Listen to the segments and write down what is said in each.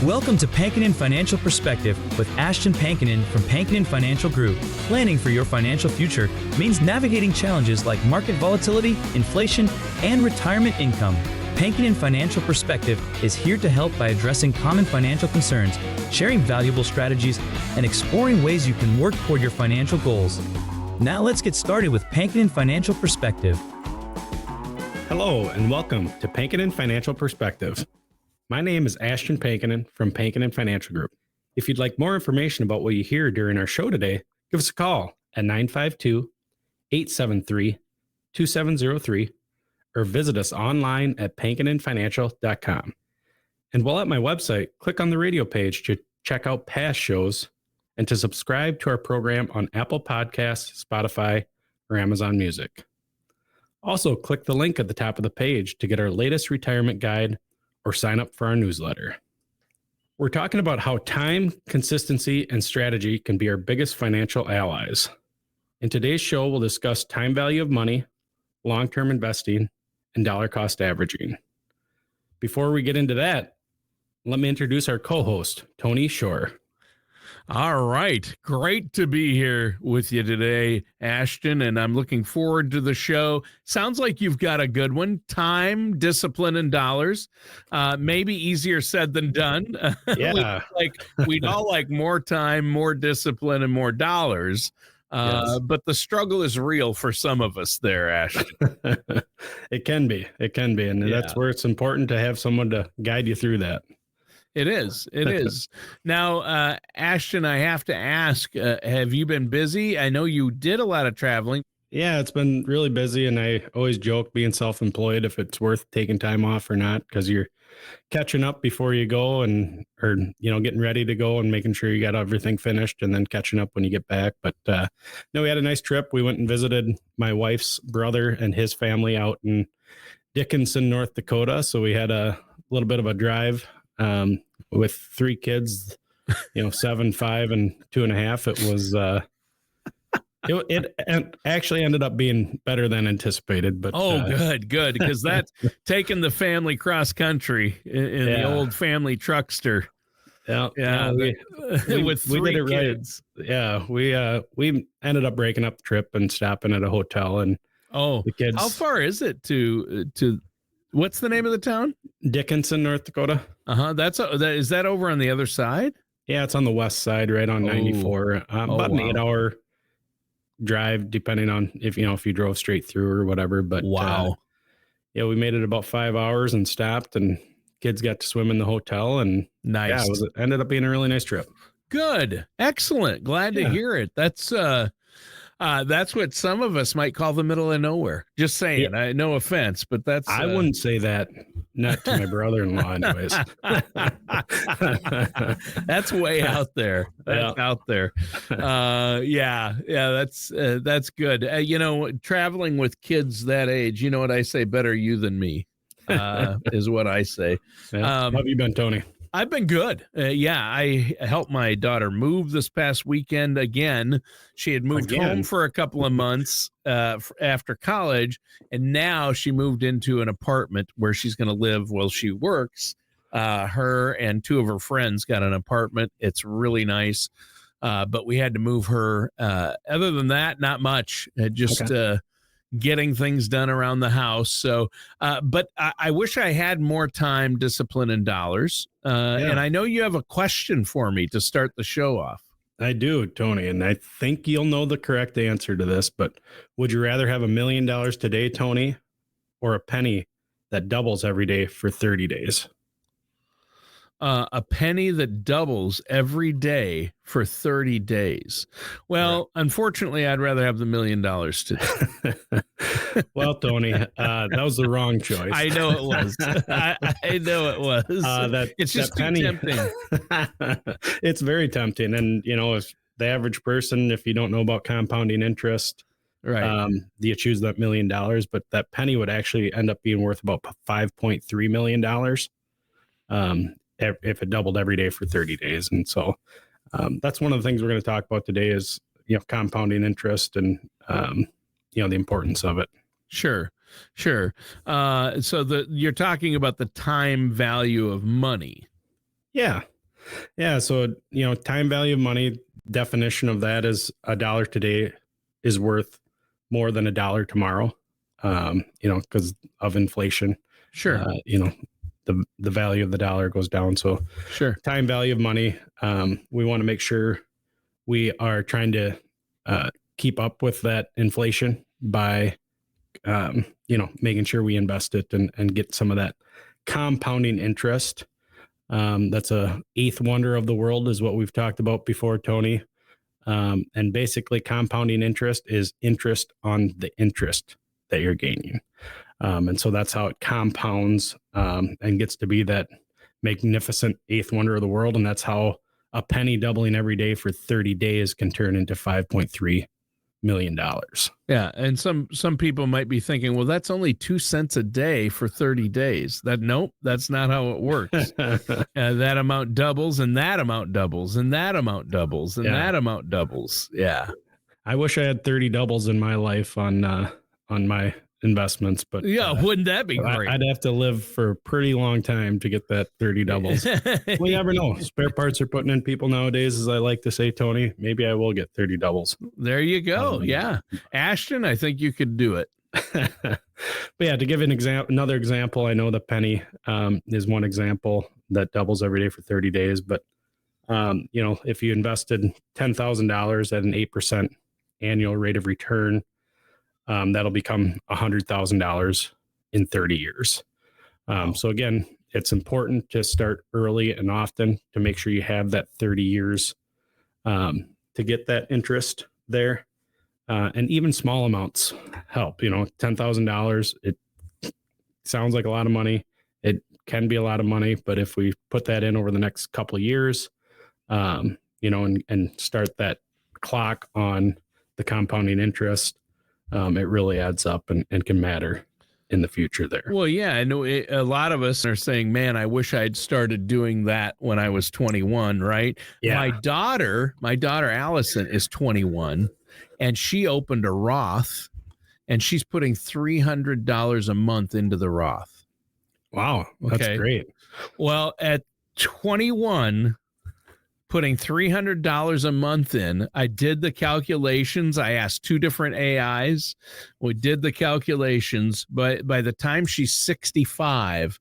Welcome to Pankinen Financial Perspective with Ashton Pankinen from Pankinen Financial Group. Planning for your financial future means navigating challenges like market volatility, inflation, and retirement income. Pankinen Financial Perspective is here to help by addressing common financial concerns, sharing valuable strategies, and exploring ways you can work toward your financial goals. Now let's get started with Pankinen Financial Perspective. Hello and welcome to Pankinen Financial Perspective. My name is Ashton Pankinen from Pankinen Financial Group. If you'd like more information about what you hear during our show today, give us a call at 952-873-2703 or visit us online at pankinenfinancial.com. And while at my website, click on the radio page to check out past shows and to subscribe to our program on Apple Podcasts, Spotify, or Amazon Music. Also, click the link at the top of the page to get our latest retirement guide or sign up for our newsletter. We're talking about how time, consistency, and strategy can be our biggest financial allies. In today's show, we'll discuss time value of money, long-term investing, and dollar cost averaging. Before we get into that, let me introduce our co-host, Tony Shore. All right. Great to be here with you today, Ashton, and I'm looking forward to the show. Sounds like you've got a good one. Time, discipline, and dollars. Maybe easier said than done. Yeah. We'd all like more time, more discipline, and more dollars. Yes. But the struggle is real for some of us there, Ashton. It can be. And that's where it's important to have someone to guide you through that. It is. Now, Ashton, I have to ask, have you been busy? I know you did a lot of traveling. Yeah, it's been really busy, and I always joke being self-employed if it's worth taking time off or not, because you're catching up before you go or getting ready to go and making sure you got everything finished and then catching up when you get back. But no, we had a nice trip. We went and visited my wife's brother and his family out in Dickinson, North Dakota. So we had a little bit of a drive with three kids, 7, 5, and 2.5. It was, it actually ended up being better than anticipated, but good. Because that's taking the family cross country in the old family truckster. With three kids. Right. Yeah. We ended up breaking up the trip and stopping at a hotel, and the kids. How far is it to what's the name of the town? Dickinson, North Dakota. Is that over on the other side? Yeah, it's on the west side, right on 94. About an 8-hour drive, depending on if you drove straight through or whatever. But we made it about 5 hours and stopped, and kids got to swim in the hotel, and nice. Yeah, it ended up being a really nice trip. Good, excellent. Glad to hear it. That's what some of us might call the middle of nowhere. Just saying. Yeah. No offense, but that's. I wouldn't say that. Not to my brother-in-law, anyways. That's way out there. Out there. That's good. Traveling with kids that age, you know what I say? Better you than me, is what I say. How have you been, Tony? I've been good. I helped my daughter move this past weekend again. She had moved home for a couple of months after college, and now she moved into an apartment where she's going to live while she works. Her and two of her friends got an apartment. It's really nice, but we had to move her. Other than that, not much. Getting things done around the house. So, but I wish I had more time, discipline, and dollars. And I know you have a question for me to start the show off. I do, Tony, and I think you'll know the correct answer to this, but would you rather have $1 million today, Tony, or a penny that doubles every day for 30 days? A penny that doubles every day for 30 days. Well, Unfortunately, I'd rather have the $1 million today. Well, Tony, that was the wrong choice. I know it was. I know it was. It's just too tempting. It's very tempting. And, if the average person, if you don't know about compounding interest, right, you choose that $1 million, but that penny would actually end up being worth about $5.3 million. If it doubled every day for 30 days. And so that's one of the things we're going to talk about today is, compounding interest and, the importance of it. Sure. So you're talking about the time value of money. Yeah. Yeah. So, time value of money, definition of that is $1 today is worth more than $1 tomorrow, because of inflation. Sure. The value of the dollar goes down. So Sure. time value of money, we want to make sure we are trying to keep up with that inflation by, making sure we invest it and get some of that compounding interest. That's a eighth wonder of the world is what we've talked about before, Tony. And basically compounding interest is interest on the interest that you're gaining. And so that's how it compounds and gets to be that magnificent eighth wonder of the world. And that's how a penny doubling every day for 30 days can turn into $5.3 million. Yeah. And some people might be thinking, well, that's only 2 cents a day for 30 days. Nope, that's not how it works. That amount doubles and that amount doubles and that amount doubles and that amount doubles. Yeah. I wish I had 30 doubles in my life on my investments, but wouldn't that be great? I'd have to live for a pretty long time to get that 30 doubles. Well, you never know. Spare parts are putting in people nowadays, as I like to say, Tony. Maybe I will get 30 doubles. There you go. Yeah. Ashton, I think you could do it. But yeah, to give another example, I know the penny is one example that doubles every day for 30 days. But, if you invested $10,000 at an 8% annual rate of return, that'll become $100,000 in 30 years. So again, it's important to start early and often to make sure you have that 30 years to get that interest there. And even small amounts help. $10,000, it sounds like a lot of money. It can be a lot of money, but if we put that in over the next couple of years, and start that clock on the compounding interest, it really adds up and can matter in the future there. Well, yeah, I know a lot of us are saying, man, I wish I'd started doing that when I was 21, right? Yeah. My daughter Allison is 21 and she opened a Roth and she's putting $300 a month into the Roth. Wow. That's great. Well, at 21, putting $300 a month in, I did the calculations. I asked 2 different AIs. We did the calculations. But by the time she's 65,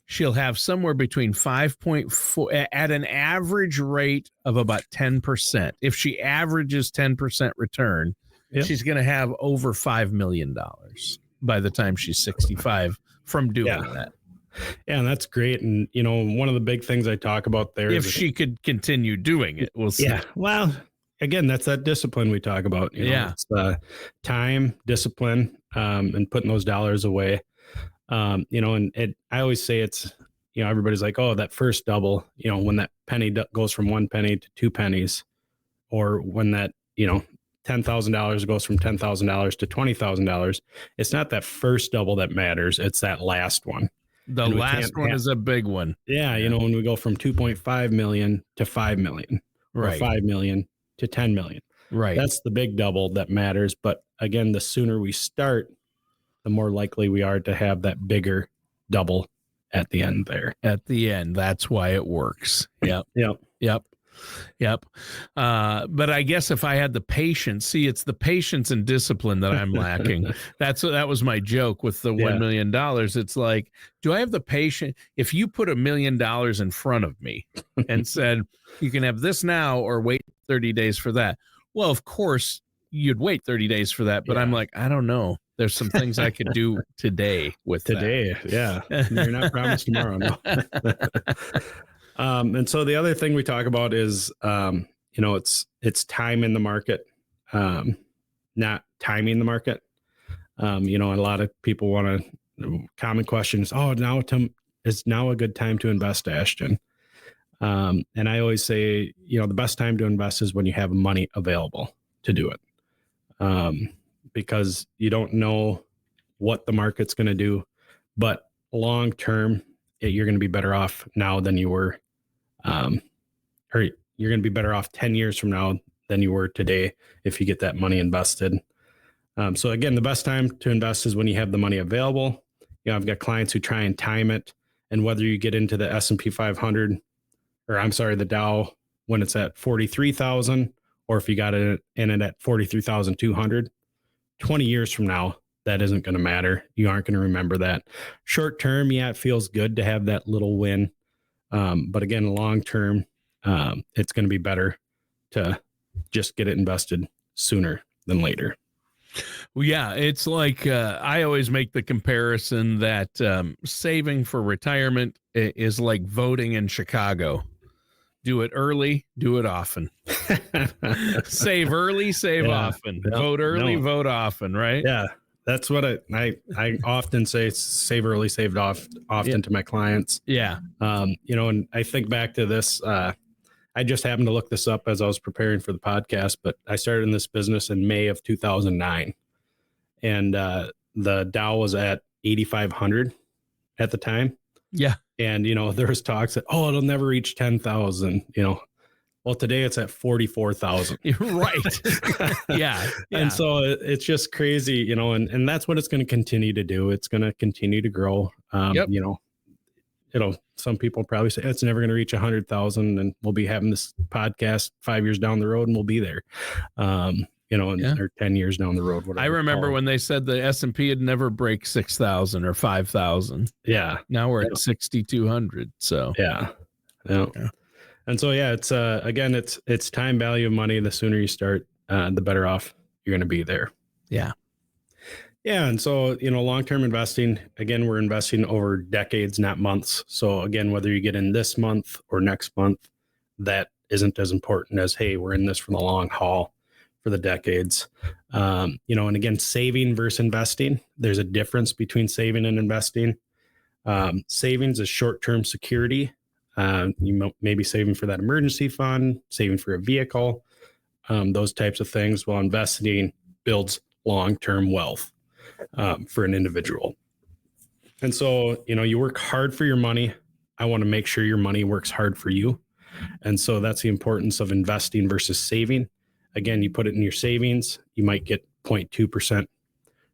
she'll have somewhere between 5.4 at an average rate of about 10%. If she averages 10% return, she's going to have over $5 million by the time she's 65 from doing that. Yeah, and that's great. And, one of the big things I talk about there if she could continue doing it, we'll see. Yeah. Well, again, that's that discipline we talk about. It's time, discipline, and putting those dollars away. I always say it's, everybody's like, oh, that first double, when that penny goes from 1 penny to 2 pennies, or when that, $10,000 goes from $10,000 to $20,000. It's not that first double that matters. It's that last one. The last one is a big one. Yeah. When we go from 2.5 million to 5 million, or 5 million to 10 million. Right. That's the big double that matters. But again, the sooner we start, the more likely we are to have that bigger double at the end there. At the end. That's why it works. Yep. But I guess if I had the patience, it's the patience and discipline that I'm lacking. That was my joke with the $1 million. It's like, do I have the patience? If you put $1 million in front of me and said, you can have this now or wait 30 days for that. Well, of course you'd wait 30 days for that. But I'm like, I don't know. There's some things I could do today with today. Yeah. You're not promised tomorrow. No. And so the other thing we talk about is, it's time in the market, not timing the market. A lot of people want to, common questions. Oh, is now a good time to invest, Ashton? And I always say, the best time to invest is when you have money available to do it. Because you don't know what the market's going to do, but long term, you're going to be better off now than you were, or you're going to be better off 10 years from now than you were today if you get that money invested. So again, the best time to invest is when you have the money available. I've got clients who try and time it, and whether you get into the S&P 500 the Dow when it's at 43,000, or if you got it in it at 43,200, 20 years from now, that isn't going to matter. You aren't going to remember that. Short term, yeah, it feels good to have that little win. But again, long term, it's going to be better to just get it invested sooner than later. Well, yeah, it's like I always make the comparison that saving for retirement is like voting in Chicago. Do it early, do it often. Save early, save often. Yep. Vote early, vote often, right? Yeah, that's what I often say, save early, save often to my clients. Yeah. And I think back to this, I just happened to look this up as I was preparing for the podcast, but I started in this business in May of 2009, and the Dow was at 8,500 at the time. Yeah. And, there was talks that, it'll never reach 10,000, well, today it's at 44,000. Right. Yeah. And so it's just crazy, and that's what it's going to continue to do. It's going to continue to grow. Yep. Some people probably say it's never going to reach 100,000, and we'll be having this podcast 5 years down the road and we'll be there, or 10 years down the road. I remember when they said the S&P would never break 6,000 or 5,000. Yeah. Now we're at 6,200. So yeah. And so, it's, again, it's time value of money. The sooner you start, the better off you're going to be there. Yeah. Yeah. And so, long-term investing, again, we're investing over decades, not months. So again, whether you get in this month or next month, that isn't as important as, hey, we're in this for the long haul, for the decades. And again, saving versus investing, there's a difference between saving and investing. Savings is short-term security. You may be saving for that emergency fund, saving for a vehicle, those types of things, while investing builds long-term wealth for an individual. And so, you work hard for your money. I want to make sure your money works hard for you. And so that's the importance of investing versus saving. Again, you put it in your savings, you might get 0.2%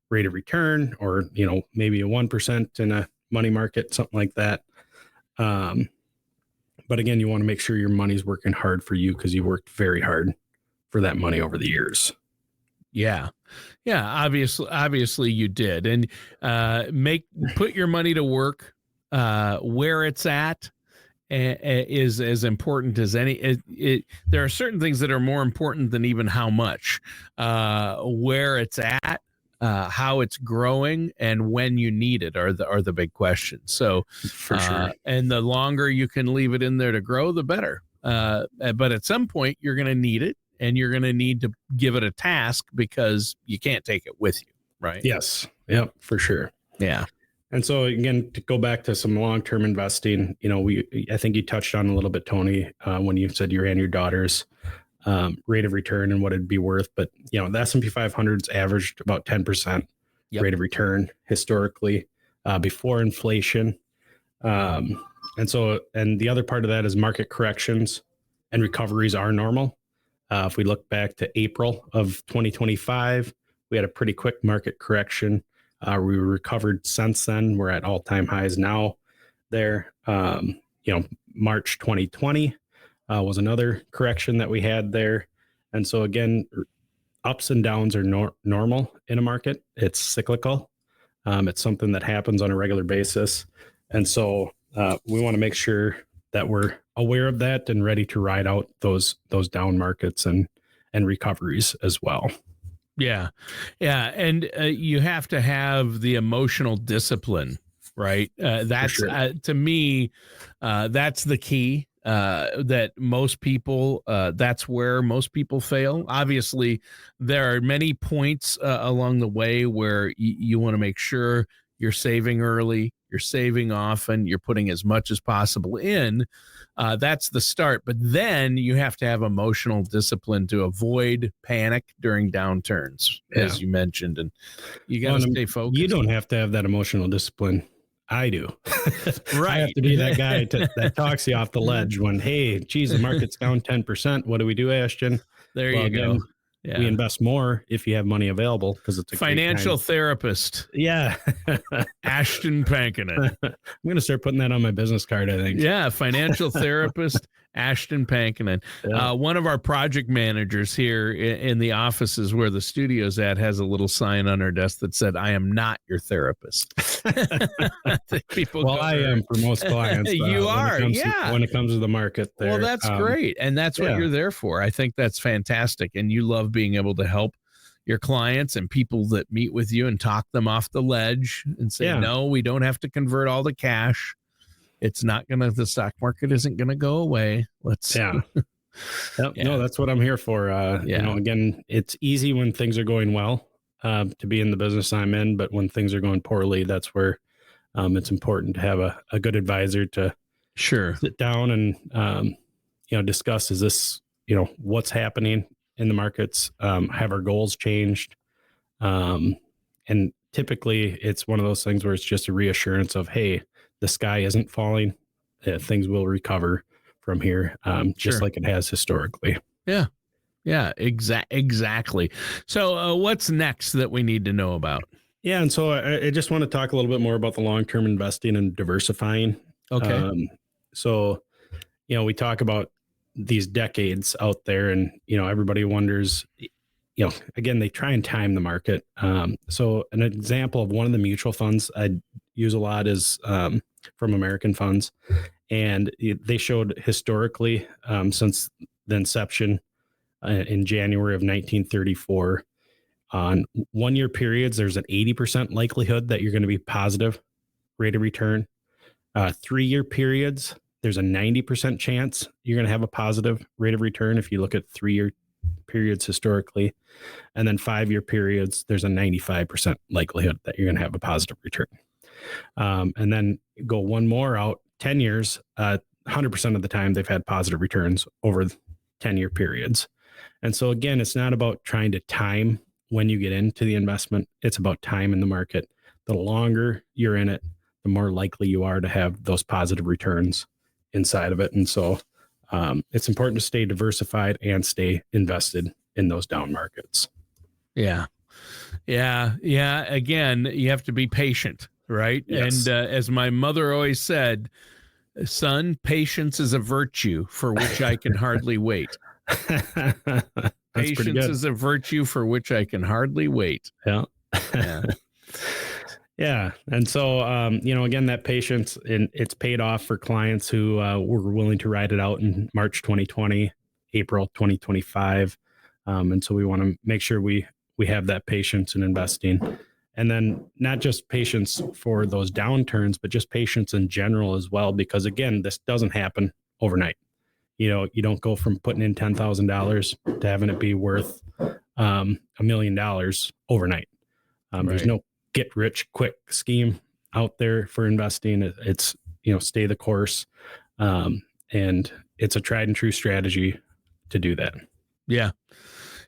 rate of return, or, maybe a 1% in a money market, something like that. But again, you want to make sure your money's working hard for you, because you worked very hard for that money over the years. Yeah. Yeah. Obviously you did. And put your money to work where it's at is as important as any. There are certain things that are more important than even how much. Where it's at, how it's growing, and when you need it are the big questions. So for sure. And the longer you can leave it in there to grow, the better. But at some point you're going to need it, and you're going to need to give it a task, because you can't take it with you. Right. Yes. Yep. For sure. Yeah. And so again, to go back to some long-term investing, I think you touched on a little bit, Tony, when you said you ran your daughter's rate of return and what it'd be worth. But, the S&P 500's averaged about 10% rate of return historically before inflation. And the other part of that is market corrections and recoveries are normal. If we look back to April of 2025, we had a pretty quick market correction. We recovered since then. We're at all-time highs now there. March 2020 was another correction that we had there. And so again, ups and downs are normal in a market. It's cyclical. It's something that happens on a regular basis. And so we want to make sure that we're aware of that and ready to ride out those down markets and recoveries as well. Yeah. Yeah. And you have to have the emotional discipline, right? That's sure. To me, that's the key. That most people, that's where most people fail. Obviously, there are many points along the way where you want to make sure you're saving early, you're saving often, you're putting as much as possible in. That's the start. But then you have to have emotional discipline to avoid panic during downturns, as you mentioned. And you got to stay focused. You don't have to have that emotional discipline. I do. Right. I have to be that guy that talks you off the ledge when, hey, geez, the market's down 10%. What do we do, Ashton? There you go. Yeah. we invest more if you have money available because it's a financial therapist. Yeah. Ashton Pankinen. I'm going to start putting that on my business card, I think. Yeah, financial therapist Ashton Pankinen. Yeah. One of our project managers here in the offices where the studio's at has a little sign on her desk that said, "I am not your therapist." People well, I am for most clients. You are, when it comes to the market there. Well, that's great. And that's what you're there for. I think that's fantastic. And you love being able to help your clients and people that meet with you and talk them off the ledge and say, no, we don't have to convert all the cash. It's not going to, the stock market isn't going to go away. Let's. Yeah. No, that's what I'm here for. You know, again, it's easy when things are going well to be in the business I'm in, but when things are going poorly, that's where it's important to have a good advisor to sit down and, you know, discuss, is this, you know, what's happening in the markets? Have our goals changed? And typically it's one of those things where it's just a reassurance of, hey, the sky isn't falling. Things will recover from here, just like it has historically. Yeah. Yeah, exactly. So what's next that we need to know about? Yeah. And so I just want to talk a little bit more about the long-term investing and diversifying. Okay. So, you know, we talk about these decades out there and, you know, everybody wonders, you know, again, they try and time the market. So an example of one of the mutual funds I use a lot is from American Funds. And they showed historically since the inception in January of 1934, on 1 year periods, there's an 80% likelihood that you're going to be positive rate of return. 3 year periods, there's a 90% chance you're going to have a positive rate of return if you look at 3 year periods historically. And then 5 year periods, there's a 95% likelihood that you're going to have a positive return. And then go one more out, 10 years, 100% of the time they've had positive returns over 10-year periods. And so again, it's not about trying to time when you get into the investment. It's about time in the market. The longer you're in it, the more likely you are to have those positive returns inside of it. And so it's important to stay diversified and stay invested in those down markets. Yeah. Again, you have to be patient, right? Yes. And as my mother always said, son, patience is a virtue for which I can hardly wait. Patience is a virtue for which I can hardly wait. Yeah. Yeah. And so, you know, again, that patience, and it's paid off for clients who were willing to ride it out in March 2020, April 2025. And so we want to make sure we have that patience in investing. And then not just patience for those downturns, but just patience in general as well, because again, this doesn't happen overnight. You know, you don't go from putting in $10,000 to having it be worth $1 million overnight. There's no get rich quick scheme out there for investing. It's, you know, stay the course. And it's a tried and true strategy to do that. Yeah.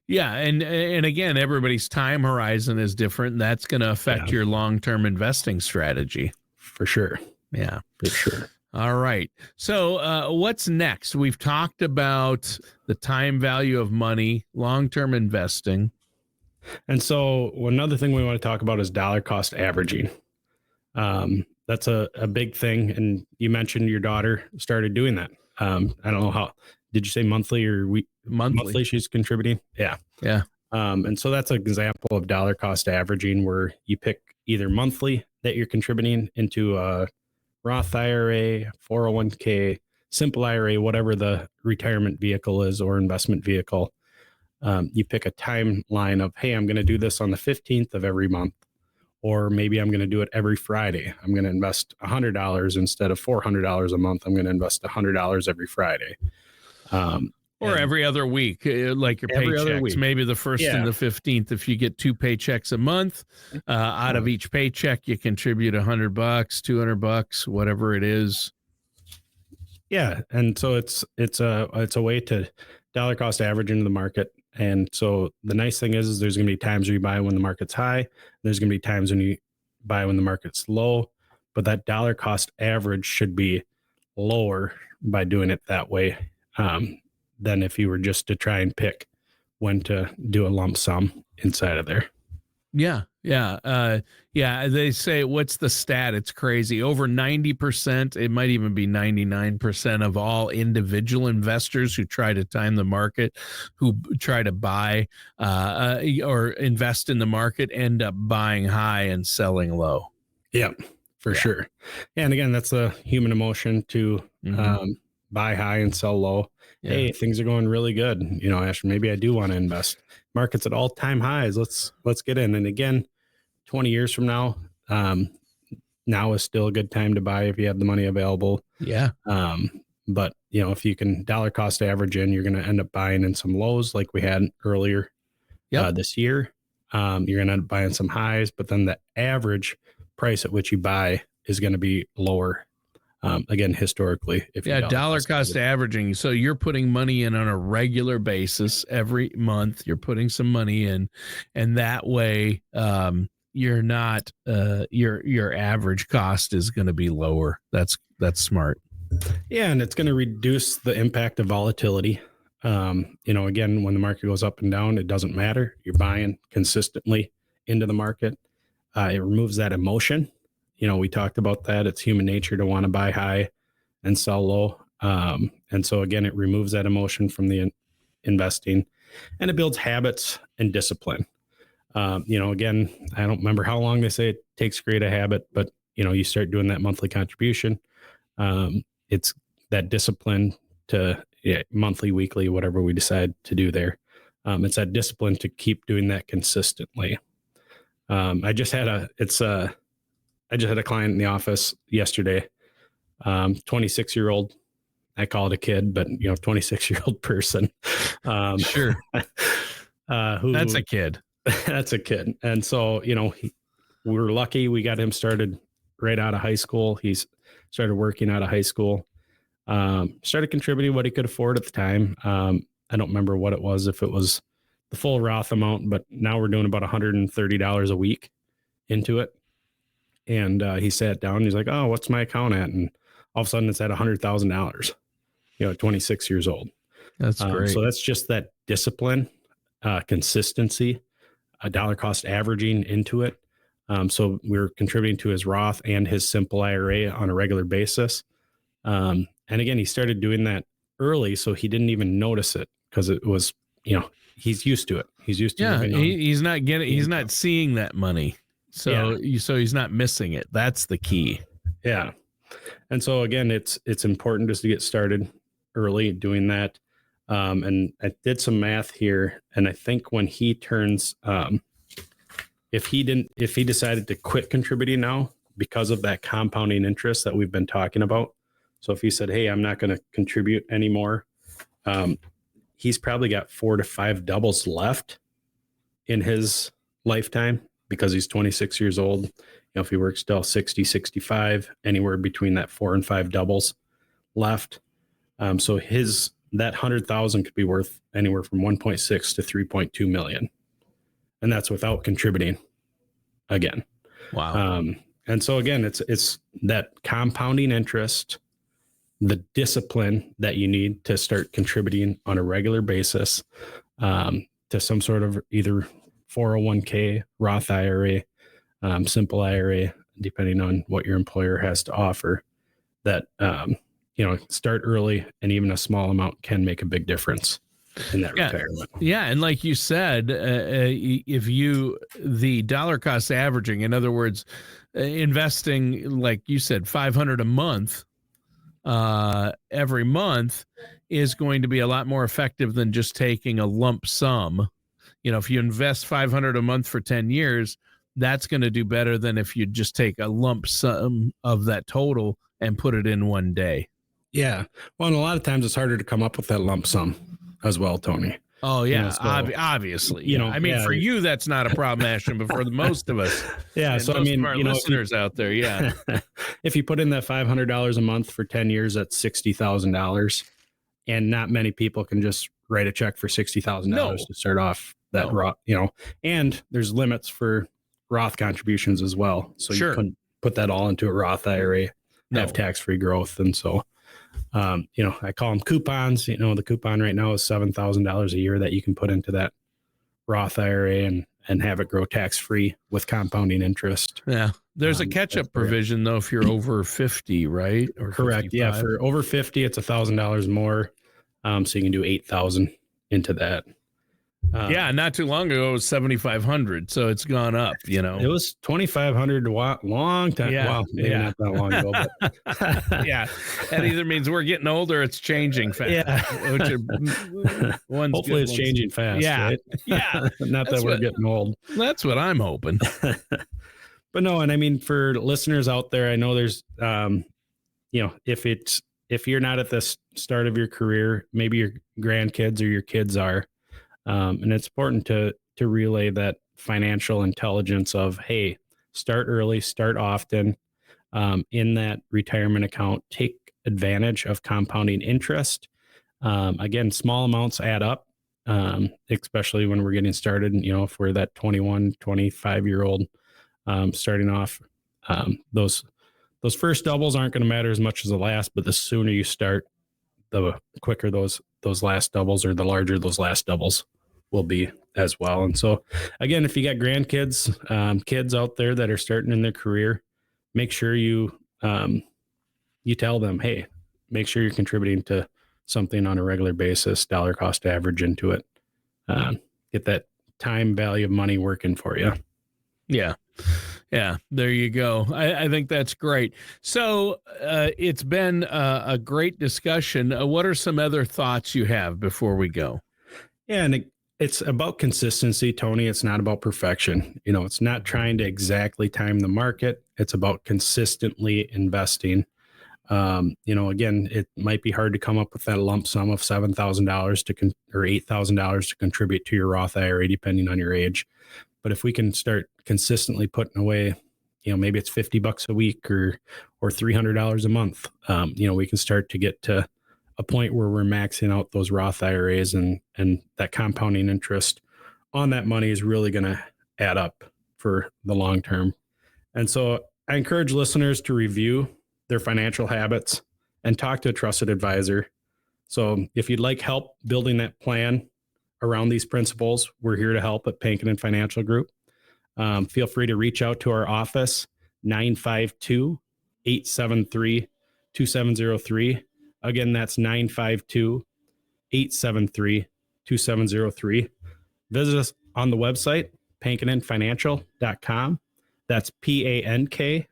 Yeah. And again, everybody's time horizon is different. And that's going to affect your long-term investing strategy. For sure. Yeah. For sure. All right. So what's next? We've talked about the time value of money, long-term investing. And so another thing we want to talk about is dollar cost averaging. That's a big thing. And you mentioned your daughter started doing that. I don't know how, did you say monthly or week? Monthly she's contributing? Yeah. Yeah. And so that's an example of dollar cost averaging, where you pick either monthly that you're contributing into a Roth IRA, 401k, simple IRA, whatever the retirement vehicle is or investment vehicle. You pick a timeline of, hey, I'm going to do this on the 15th of every month, or maybe I'm going to do it every Friday. I'm going to invest $100 instead of $400 a month. I'm going to invest $100 every Friday. Or every other week, like your paychecks, maybe the 1st and the 15th. If you get 2 paychecks a month, out of each paycheck, you contribute $100, $200, whatever it is. Yeah. And so it's a way to dollar cost average into the market. And so the nice thing is there's going to be times where you buy when the market's high. There's going to be times when you buy when the market's low, but that dollar cost average should be lower by doing it that way. Than if you were just to try and pick when to do a lump sum inside of there. Yeah. They say, what's the stat? It's crazy. Over 90%, it might even be 99% of all individual investors who try to time the market, who try to buy or invest in the market, end up buying high and selling low. Yeah, for sure. And again, that's a human emotion to buy high and sell low. Yeah. Hey, things are going really good. Ashton, maybe I do want to invest. Market's at all-time highs. Let's get in. And again, 20 years from now, now is still a good time to buy if you have the money available. Yeah. But if you can dollar cost average in, you're going to end up buying in some lows like we had earlier this year. You're going to end up buying some highs, but then the average price at which you buy is going to be lower. Again, historically, if you dollar cost averaging. So you're putting money in on a regular basis every month. You're putting some money in, and that way, you're not your average cost is going to be lower. That's smart. Yeah, and it's going to reduce the impact of volatility. Again, when the market goes up and down, it doesn't matter. You're buying consistently into the market. It removes that emotion. We talked about that. It's human nature to want to buy high and sell low. And so again, it removes that emotion from the investing, and it builds habits and discipline. Again, I don't remember how long they say it takes to create a habit, but you start doing that monthly contribution. It's that discipline to monthly, weekly, whatever we decide to do there. It's that discipline to keep doing that consistently. I just had a client in the office yesterday, 26-year-old. I call it a kid, but 26-year-old person. Sure. That's a kid. That's a kid. And so, we were lucky. We got him started right out of high school. He's started working out of high school, started contributing what he could afford at the time. I don't remember what it was, if it was the full Roth amount, but now we're doing about $130 a week into it. And he sat down, he's like, oh, what's my account at? And all of a sudden it's at $100,000, at 26 years old. That's great. So that's just that discipline, consistency, a dollar cost averaging into it. So we're contributing to his Roth and his simple IRA on a regular basis. And again, he started doing that early, so he didn't even notice it because it was, he's used to it. He's used to he's not seeing that money. So he's not missing it. That's the key. Yeah. And so again, it's important just to get started early doing that. And I did some math here, and I think when he turns, if he decided to quit contributing now because of that compounding interest that we've been talking about. So if he said, hey, I'm not going to contribute anymore, he's probably got 4 to 5 doubles left in his lifetime because he's 26 years old. If he works till 60, 65, anywhere between that 4 and 5 doubles left. So that 100,000 could be worth anywhere from 1.6 to 3.2 million. And that's without contributing again. Wow. And so again, it's that compounding interest, the discipline that you need to start contributing on a regular basis to some sort of either 401k, Roth IRA, simple IRA, depending on what your employer has to offer, that, start early, and even a small amount can make a big difference in that retirement. Yeah. And like you said, the dollar cost averaging, in other words, investing, like you said, $500 a month, every month is going to be a lot more effective than just taking a lump sum. If you invest $500 a month for 10 years, that's going to do better than if you just take a lump sum of that total and put it in one day. Yeah. Well, and a lot of times it's harder to come up with that lump sum as well, Tony. Oh, yeah. Obviously. For you, that's not a problem, Ashton, but for the most of us. Yeah. So, our listeners out there. Yeah. If you put in that $500 a month for 10 years, that's $60,000. And not many people can just write a check for $60,000 to start off that Roth, and there's limits for Roth contributions as well. So you couldn't put that all into a Roth IRA, have tax-free growth. And so, I call them coupons. The coupon right now is $7,000 a year that you can put into that Roth IRA and have it grow tax-free with compounding interest. Yeah. There's a catch-up provision, though, if you're over 50, right? Or correct. 55. Yeah. For over 50, it's $1,000 more. So you can do 8,000 into that. Not too long ago, it was 7,500. So it's gone up, It was 2,500 a long time. Yeah. Wow. Maybe not that long ago. But yeah. That either means we're getting older, it's changing fast. Yeah. Hopefully it's changing fast. Yeah. Right? Yeah. Not that we're getting old. That's what I'm hoping. But no, and I mean, for listeners out there, I know there's, if you're not at the start of your career, maybe your grandkids or your kids are, and it's important to relay that financial intelligence of, hey, start early, start often, in that retirement account, take advantage of compounding interest. Again, small amounts add up, especially when we're getting started. If we're that 21, 25-year-old starting off, those first doubles aren't going to matter as much as the last, but the sooner you start, the quicker those last doubles, or the larger those last doubles will be as well. And so again, if you got grandkids, kids out there that are starting in their career, make sure you tell them, hey, make sure you're contributing to something on a regular basis, dollar cost average into it. Get that time value of money working for you. Yeah. Yeah, there you go. I think that's great. So it's been a great discussion. What are some other thoughts you have before we go? Yeah, and it's about consistency, Tony. It's not about perfection. It's not trying to exactly time the market. It's about consistently investing. Again, it might be hard to come up with that lump sum of $7,000 or $8,000 to contribute to your Roth IRA, depending on your age. But if we can start consistently putting away, maybe it's $50 a week or $300 a month, we can start to get to a point where we're maxing out those Roth IRAs, and that compounding interest on that money is really going to add up for the long term. And so I encourage listeners to review their financial habits and talk to a trusted advisor. So if you'd like help building that plan around these principles, we're here to help at Pankinen Financial Group. Feel free to reach out to our office, 952-873-2703. Again, that's 952-873-2703. Visit us on the website, pankininfinancial.com. That's PANKONIN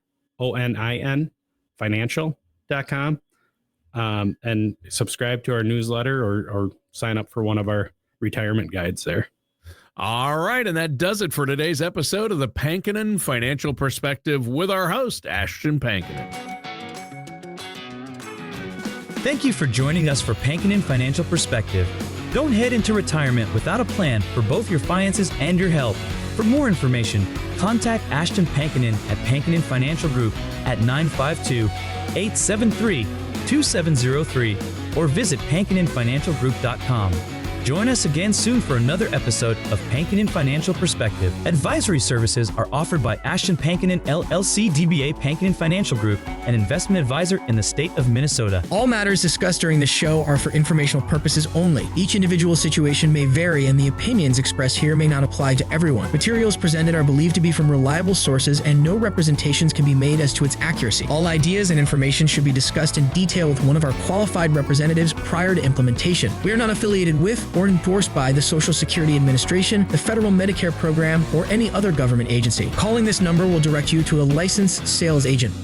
financial.com. And subscribe to our newsletter or sign up for one of our retirement guides there. All right. And that does it for today's episode of the Pankinen Financial Perspective with our host, Ashton Pankinen. Thank you for joining us for Pankinen Financial Perspective. Don't head into retirement without a plan for both your finances and your health. For more information, contact Ashton Pankinen at Pankinen Financial Group at 952-873-2703 or visit pankininfinancialgroup.com. Join us again soon for another episode of Pankinen Financial Perspective. Advisory services are offered by Ashton Pankinen LLC DBA Pankinen Financial Group, an investment advisor in the state of Minnesota. All matters discussed during the show are for informational purposes only. Each individual situation may vary, and the opinions expressed here may not apply to everyone. Materials presented are believed to be from reliable sources, and no representations can be made as to its accuracy. All ideas and information should be discussed in detail with one of our qualified representatives prior to implementation. We are not affiliated with or endorsed by the Social Security Administration, the Federal Medicare Program, or any other government agency. Calling this number will direct you to a licensed sales agent.